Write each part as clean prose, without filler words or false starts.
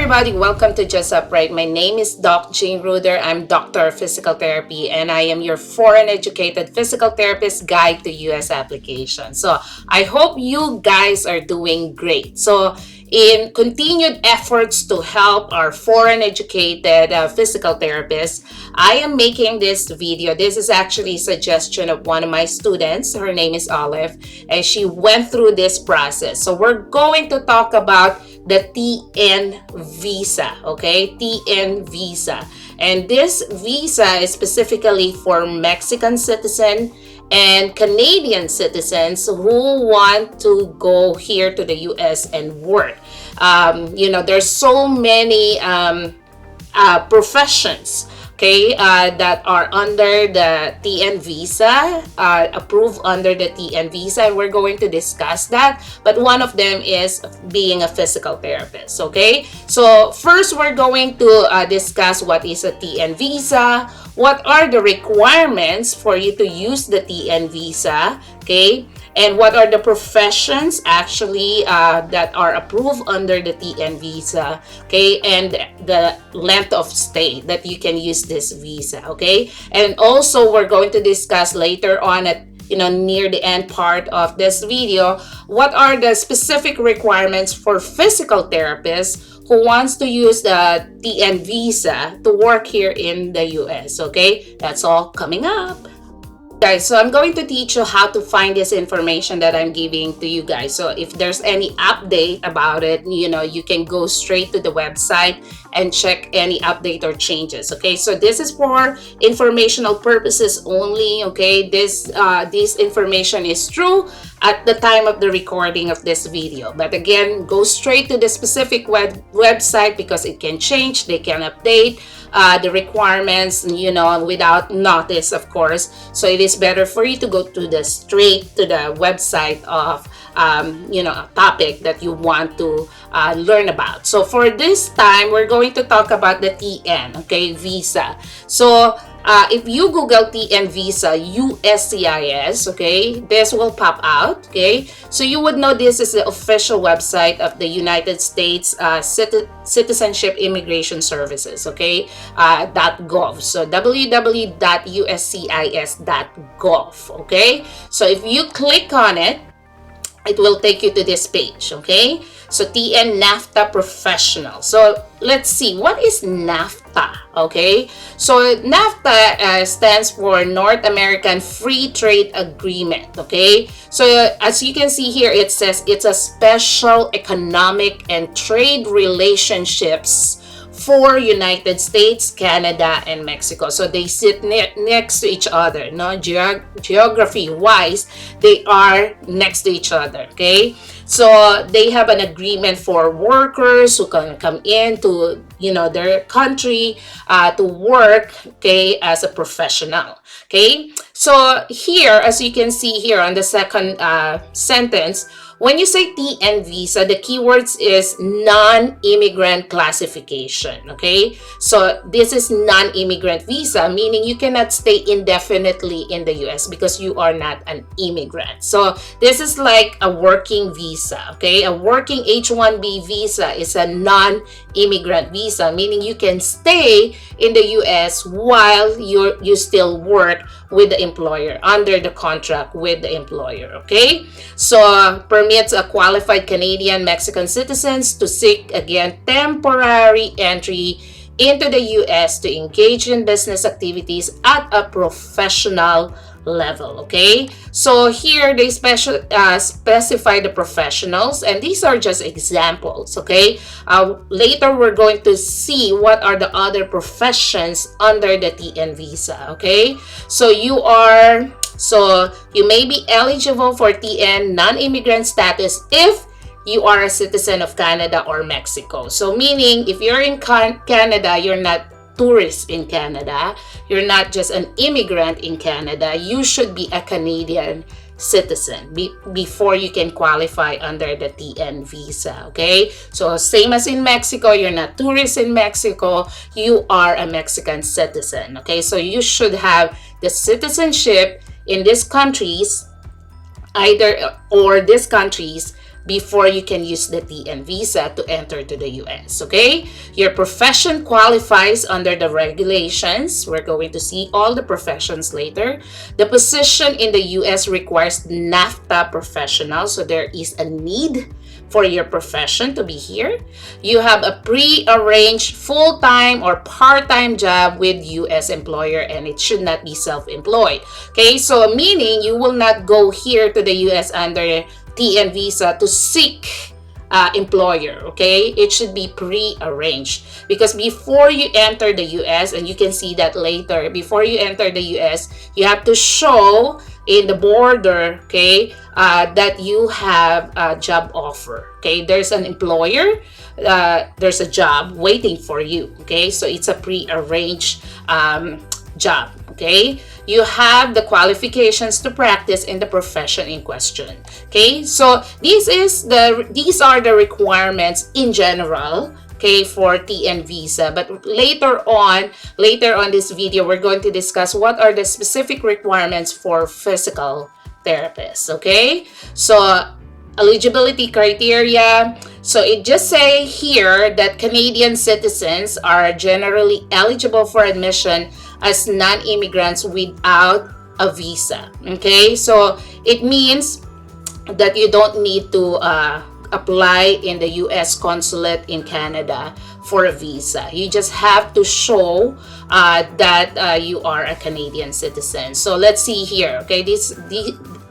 everybody, welcome to Just Upright. My name is Doc Jane Ruder. I'm Doctor of Physical Therapy and I am your foreign educated physical therapist guide to US application. So I hope you guys are doing great. So in continued efforts to help our foreign educated physical therapists, I am making this video. This is actually a suggestion of one of my students. Her name is Olive and she went through this process. So we're going to talk about the TN visa, okay? TN visa. And this visa is specifically for Mexican citizen and Canadian citizens who want to go here to the US and work. There's so many professions, okay, that are under the TN visa, approved under the TN visa, and we're going to discuss that. But one of them is being a physical therapist, okay? So first, we're going to discuss what is a TN visa, what are the requirements for you to use the TN visa, okay? And what are the professions actually that are approved under the TN visa, okay? And the length of stay that you can use this visa, okay? And also, we're going to discuss later on at near the end part of this video, what are the specific requirements for physical therapists who wants to use the TN visa to work here in the US, okay? That's all coming up. Guys, so I'm going to teach you how to find this information that I'm giving to you guys. So if there's any update about it, you can go straight to the website and check any update or changes, okay? So this is for informational purposes only, okay? This information is true at the time of the recording of this video. But again, go straight to the specific website because it can change, they can update the requirements, without notice, of course. So it is better for you to go to straight to the website of a topic that you want to learn about. So for this time, we're going to talk about the TN, okay, visa. So if you Google TN visa USCIS, okay, this will pop out, okay? So you would know this is the official website of the United States Citizenship Immigration Services, okay, .gov. So www.uscis.gov, okay? So if you click on it, it will take you to this page, okay? So TN NAFTA Professional. So let's see, what is NAFTA, okay? So NAFTA stands for North American Free Trade Agreement, okay? So as you can see here, it says it's a special economic and trade relationships for United States, Canada, and Mexico. So they sit next to each other, no? Geography-wise, they are next to each other, okay? So they have an agreement for workers who can come into, their country to work, okay, as a professional, okay? So here, as you can see here on the second sentence, when you say TN visa, the keywords is non-immigrant classification, okay? So this is non-immigrant visa, meaning you cannot stay indefinitely in the US because you are not an immigrant. So this is like a working visa, okay? A working H-1B visa is a non-immigrant visa, meaning you can stay in the US while you still work with the employer, under the contract with the employer, okay? So permits a qualified Canadian Mexican citizens to seek, again, temporary entry into the US to engage in business activities at a professional level, okay? So here they specify the professionals, and these are just examples, okay? Later we're going to see what are the other professions under the TN visa, okay? So you may be eligible for TN non-immigrant status if you are a citizen of Canada or Mexico. So meaning if you're in Canada, you're not tourist in Canada, you're not just an immigrant in Canada, you should be a Canadian citizen before you can qualify under the TN visa, okay? So same as in Mexico, you're not tourist in Mexico, you are a Mexican citizen, okay? So you should have the citizenship in these countries, these countries before you can use the TN visa to enter to the US, okay? Your profession qualifies under the regulations. We're going to see all the professions later. The position in the US requires NAFTA professional, so there is a need for your profession to be here. You have a pre-arranged full-time or part-time job with US employer, and it should not be self-employed. Okay, so meaning you will not go here to the US under TN visa to seek employer. Okay, it should be pre-arranged, because before you enter the US, and you can see that later, before you enter the US, you have to show in the border, okay, that you have a job offer. Okay, there's an employer, there's a job waiting for you. Okay, so it's a pre-arranged job. Okay, you have the qualifications to practice in the profession in question. Okay, so these are the requirements in general, okay, for TN visa. But later on this video, we're going to discuss what are the specific requirements for physical therapists. Okay, so eligibility criteria. So it just say here that Canadian citizens are generally eligible for admission as non-immigrants without a visa. Okay, so it means that you don't need to apply in the US consulate in Canada for a visa. You just have to show that you are a Canadian citizen. So let's see here. Okay,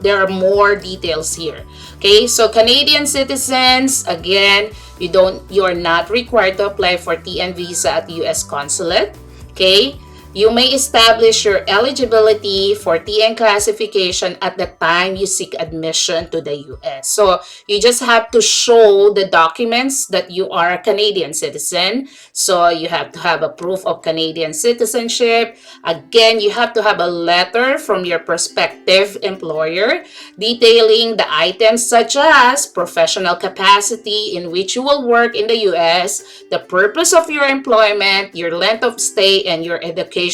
there are more details here. Okay, so Canadian citizens, again, you are not required to apply for TN visa at the US consulate. Okay, you may establish your eligibility for TN classification at the time you seek admission to the US. So you just have to show the documents that you are a Canadian citizen. So you have to have a proof of Canadian citizenship. Again, you have to have a letter from your prospective employer detailing the items such as professional capacity in which you will work in the US, the purpose of your employment, your length of stay, and your educational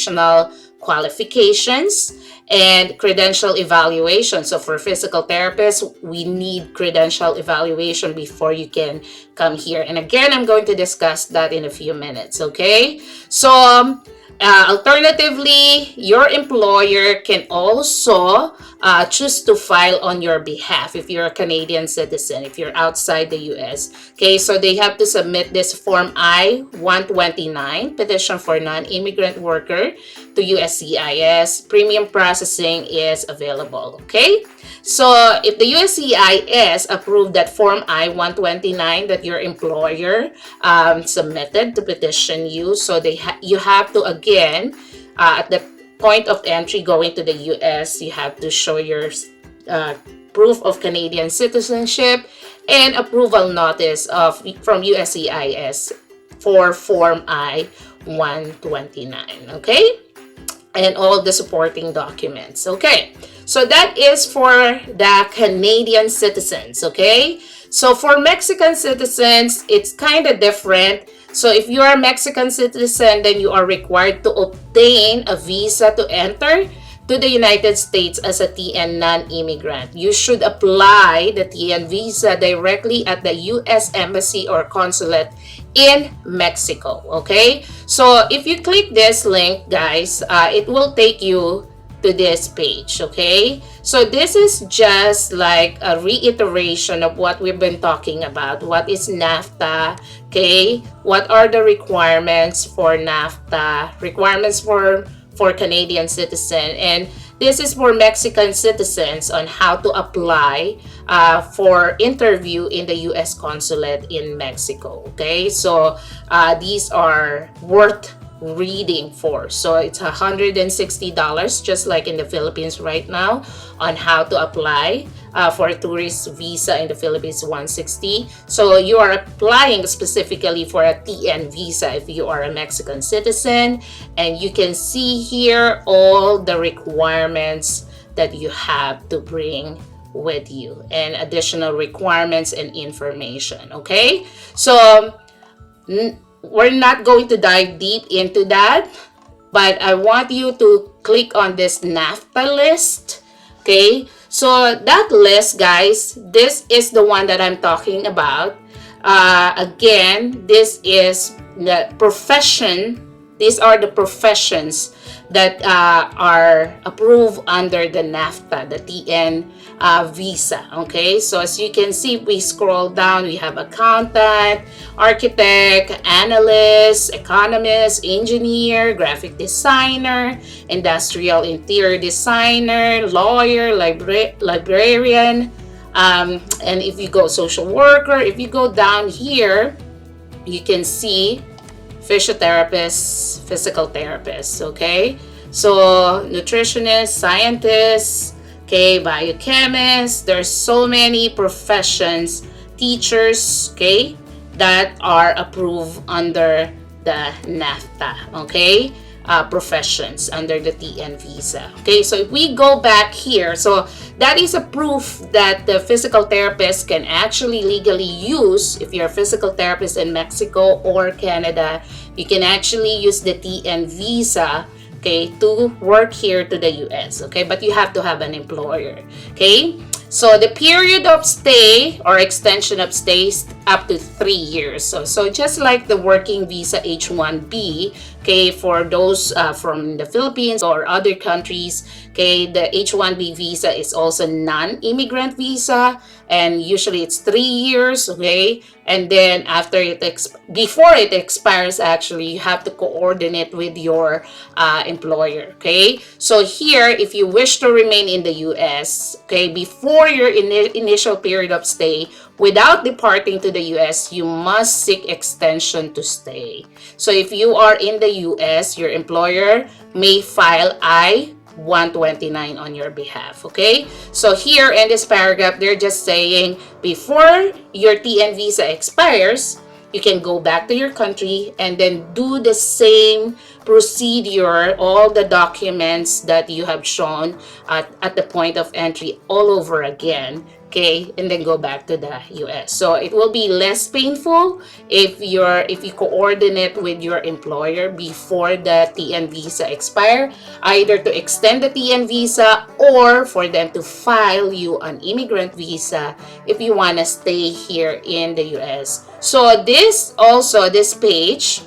qualifications and credential evaluation. So for physical therapists, we need credential evaluation before you can come here. And again, I'm going to discuss that in a few minutes. Okay, so alternatively, your employer can also choose to file on your behalf if you're a Canadian citizen, if you're outside the US. Okay, so they have to submit this Form I-129, Petition for Non-Immigrant Worker, to USCIS. Premium processing is available. Okay, so if the USCIS approved that Form I-129 that your employer submitted to petition you, so you have to again at the point of entry going to the US, you have to show your proof of Canadian citizenship and approval notice from USCIS for Form I-129. Okay, and all the supporting documents. Okay, so that is for the Canadian citizens. Okay, so for Mexican citizens, it's kind of different. So if you are a Mexican citizen, then you are required to obtain a visa to enter to the United States as a TN non-immigrant. You should apply the TN visa directly at the US Embassy or Consulate in Mexico. Okay, so if you click this link, guys, it will take you to this page. Okay, so this is just like a reiteration of what we've been talking about. What is NAFTA? Okay, what are the requirements for NAFTA, requirements for Canadian citizen, and this is for Mexican citizens on how to apply for interview in the US consulate in Mexico. Okay, so these are worth reading for. So it's $160, just like in the Philippines right now, on how to apply for a tourist visa in the Philippines, $160. So you are applying specifically for a TN visa if you are a Mexican citizen, and you can see here all the requirements that you have to bring with you and additional requirements and information. Okay, so we're not going to dive deep into that, but I want you to click on this NAFTA list. Okay, So that list, guys, this is the one that I'm talking about. Again, this is the profession. These are the professions that are approved under the NAFTA, the TN visa. Okay, so as you can see, we scroll down, we have accountant, architect, analyst, economist, engineer, graphic designer, industrial interior designer, lawyer, librarian, and if you go social worker, if you go down here, you can see physiotherapist, physical therapist, okay? So nutritionist, scientist, okay, biochemist, there's so many professions, teachers, okay, that are approved under the NAFTA, okay? Professions under the TN visa. Okay, so if we go back here, so that is a proof that the physical therapist can actually legally use. If you're a physical therapist in Mexico or Canada, you can actually use the TN visa, okay, to work here to the US, okay, but you have to have an employer, okay. So the period of stay or extension of stay is up to 3 years. So just like the working visa H-1B, okay, for those from the Philippines or other countries, okay, the H-1B visa is also non-immigrant visa, and usually it's 3 years, okay, and then after before it expires, actually, you have to coordinate with your employer, okay. So here, if you wish to remain in the US, okay, before your initial period of stay, without departing to the US, you must seek extension to stay. So if you are in the US, your employer may file I-129 on your behalf, okay? So here in this paragraph, they're just saying before your TN visa expires, you can go back to your country and then do the same procedure, all the documents that you have shown at the point of entry all over again, okay, and then go back to the US. So it will be less painful if you coordinate with your employer before the TN visa expire, either to extend the TN visa or for them to file you an immigrant visa if you want to stay here in the US. So this page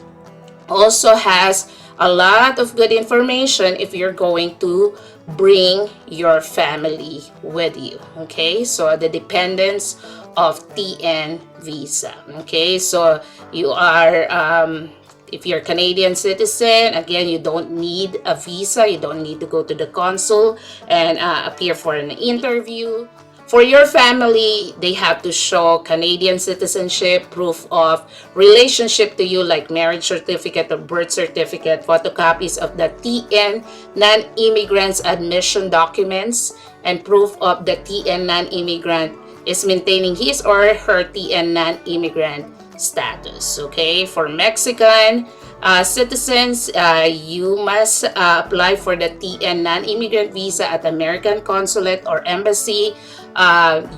also has a lot of good information if you're going to bring your family with you, okay? So the dependents of TN visa, okay? So you are if you're a Canadian citizen, again, you don't need a visa, you don't need to go to the consul and appear for an interview. For your family, they have to show Canadian citizenship, proof of relationship to you, like marriage certificate or birth certificate, photocopies of the TN non-immigrants admission documents, and proof of the TN non-immigrant is maintaining his or her TN non-immigrant status. Okay, for Mexican citizens, you must apply for the TN non-immigrant visa at American consulate or embassy.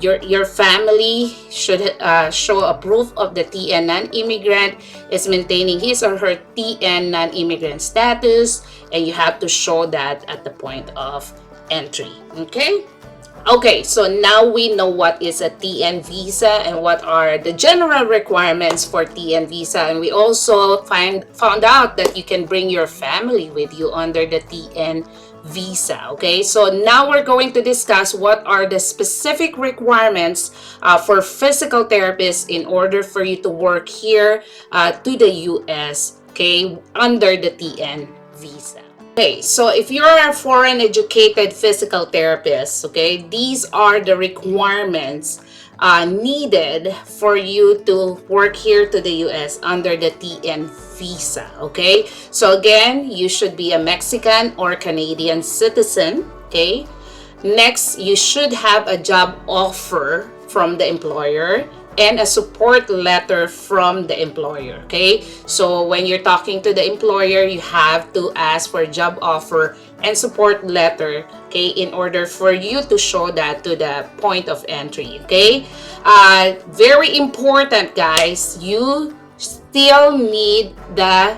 Your family should show a proof of the TN non-immigrant is maintaining his or her TN non-immigrant status, and you have to show that at the point of entry. Okay, so now we know what is a TN visa and what are the general requirements for TN visa, and we also found out that you can bring your family with you under the TN visa. Okay, so now we're going to discuss what are the specific requirements for physical therapists in order for you to work here to the US, okay, under the TN visa. Okay, so if you're a foreign educated physical therapist, okay, these are the requirements needed for you to work here to the US under the TN visa. Okay, so again, you should be a Mexican or Canadian citizen. Okay, next, you should have a job offer from the employer and a support letter from the employer. Okay, so when you're talking to the employer, you have to ask for a job offer and support letter, okay, in order for you to show that to the point of entry. Okay, very important, guys, you still need the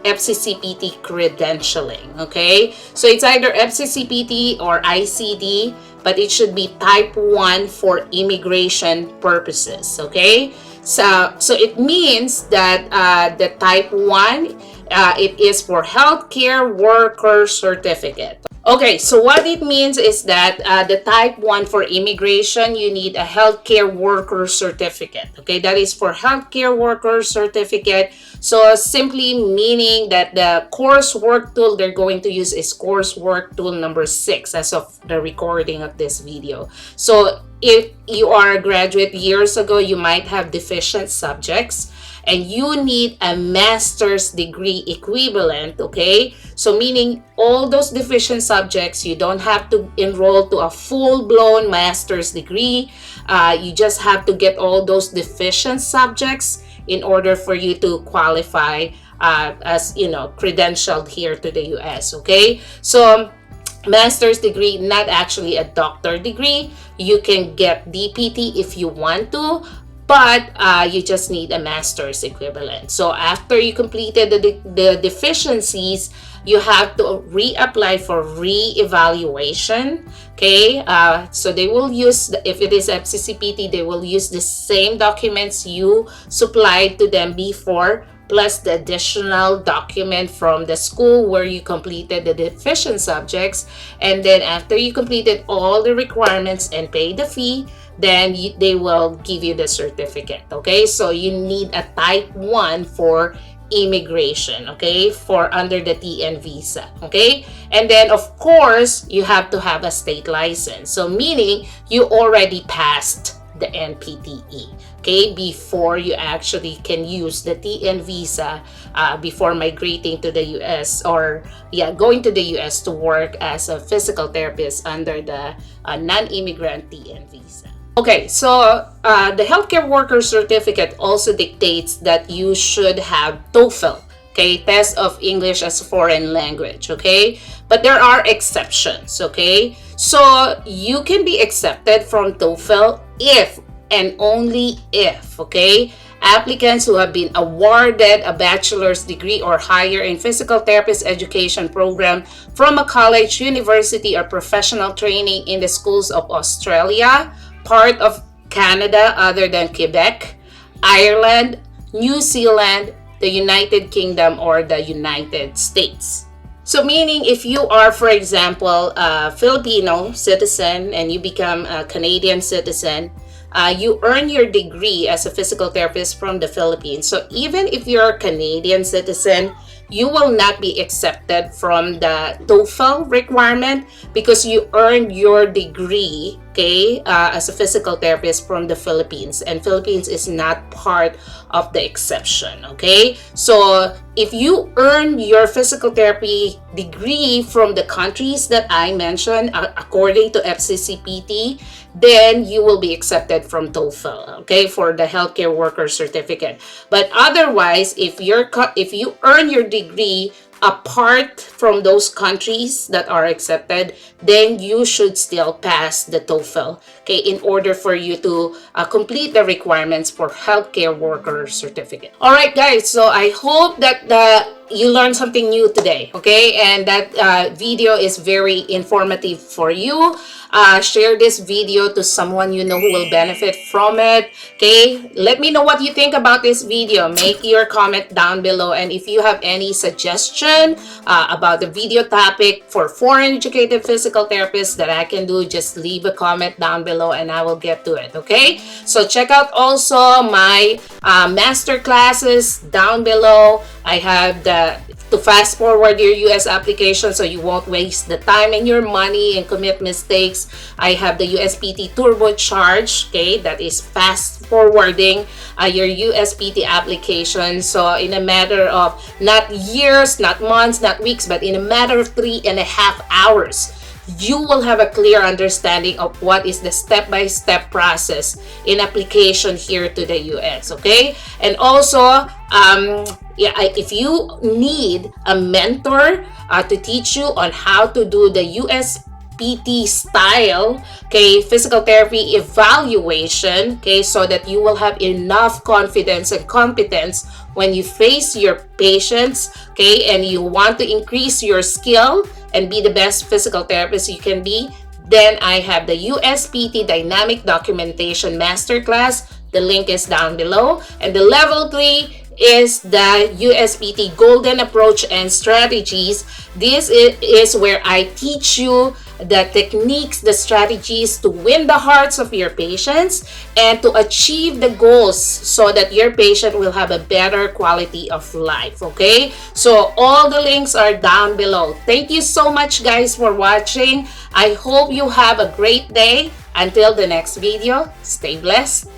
FCCPT credentialing. Okay, so it's either FCCPT or ICD. but it should be type 1 for immigration purposes, okay? So it means that the type 1, it is for healthcare worker certificate. Okay, so what it means is that the type 1 for immigration, you need a healthcare worker certificate. Okay, that is for healthcare worker certificate. So simply meaning that the coursework tool they're going to use is coursework tool number 6 as of the recording of this video. So if you are a graduate years ago, you might have deficient subjects and you need a master's degree equivalent, okay? So meaning all those deficient subjects, you don't have to enroll to a full-blown master's degree. You just have to get all those deficient subjects in order for you to qualify as, you know, credentialed here to the US, okay? So master's degree, not actually a doctor degree. You can get DPT if you want to, but you just need a master's equivalent. So after you completed the deficiencies, you have to reapply for re-evaluation, okay? So they will use, if it is FCCPT, they will use the same documents you supplied to them before, plus the additional document from the school where you completed the deficient subjects. And then after you completed all the requirements and pay the fee, then they will give you the certificate, okay? So you need a type 1 for immigration, okay, for under the TN visa, okay? And then of course you have to have a state license, so meaning you already passed the NPTE, okay, before you actually can use the TN visa before migrating to the US, or going to the US to work as a physical therapist under the non-immigrant TN visa. Okay, so the healthcare worker certificate also dictates that you should have TOEFL, okay, test of English as foreign language, okay? But there are exceptions, okay? So you can be accepted from TOEFL if and only if, okay, applicants who have been awarded a bachelor's degree or higher in physical therapist education program from a college, university, or professional training in the schools of Australia, part of Canada other than Quebec, Ireland, New Zealand, the United Kingdom, or the United States. So meaning if you are, for example, a Filipino citizen and you become a Canadian citizen, you earn your degree as a physical therapist from the Philippines. So even if you're a Canadian citizen, you will not be accepted from the TOEFL requirement because you earned your degree, okay, as a physical therapist from the Philippines, and Philippines is not part of the exception, okay? So if you earn your physical therapy degree from the countries that I mentioned, according to FCCPT, then you will be accepted from TOEFL, okay, for the healthcare worker certificate. But otherwise, if you earn your degree apart from those countries that are accepted, then you should still pass the TOEFL, okay, in order for you to complete the requirements for healthcare worker certificate. All right, guys, so I hope that you learned something new today, okay, and that video is very informative for you. Share this video to someone you know who will benefit from it, okay? Let me know what you think about this video. Make your comment down below, and if you have any suggestion about the video topic for foreign educated physical therapists that I can do, just leave a comment down below and I will get to it, okay? So check out also my master classes down below. I have to fast forward your US application so you won't waste the time and your money and commit mistakes. I have the USPT Turbo Charge, okay, that is fast forwarding your USPT application. So in a matter of not years, not months, not weeks, but in a matter of 3.5 hours, you will have a clear understanding of what is the step-by-step process in application here to the US, okay? And also, if you need a mentor to teach you on how to do the USPT style, okay, physical therapy evaluation, okay, so that you will have enough confidence and competence when you face your patients, okay, and you want to increase your skill and be the best physical therapist you can be, Then I have the USPT Dynamic Documentation Masterclass. The link is down below. And the level 3 is the USPT Golden Approach and Strategies. This is where I teach you the techniques, the strategies to win the hearts of your patients and to achieve the goals so that your patient will have a better quality of life. Okay, so all the links are down below. Thank you so much, guys, for watching. I hope you have a great day. Until the next video, stay blessed.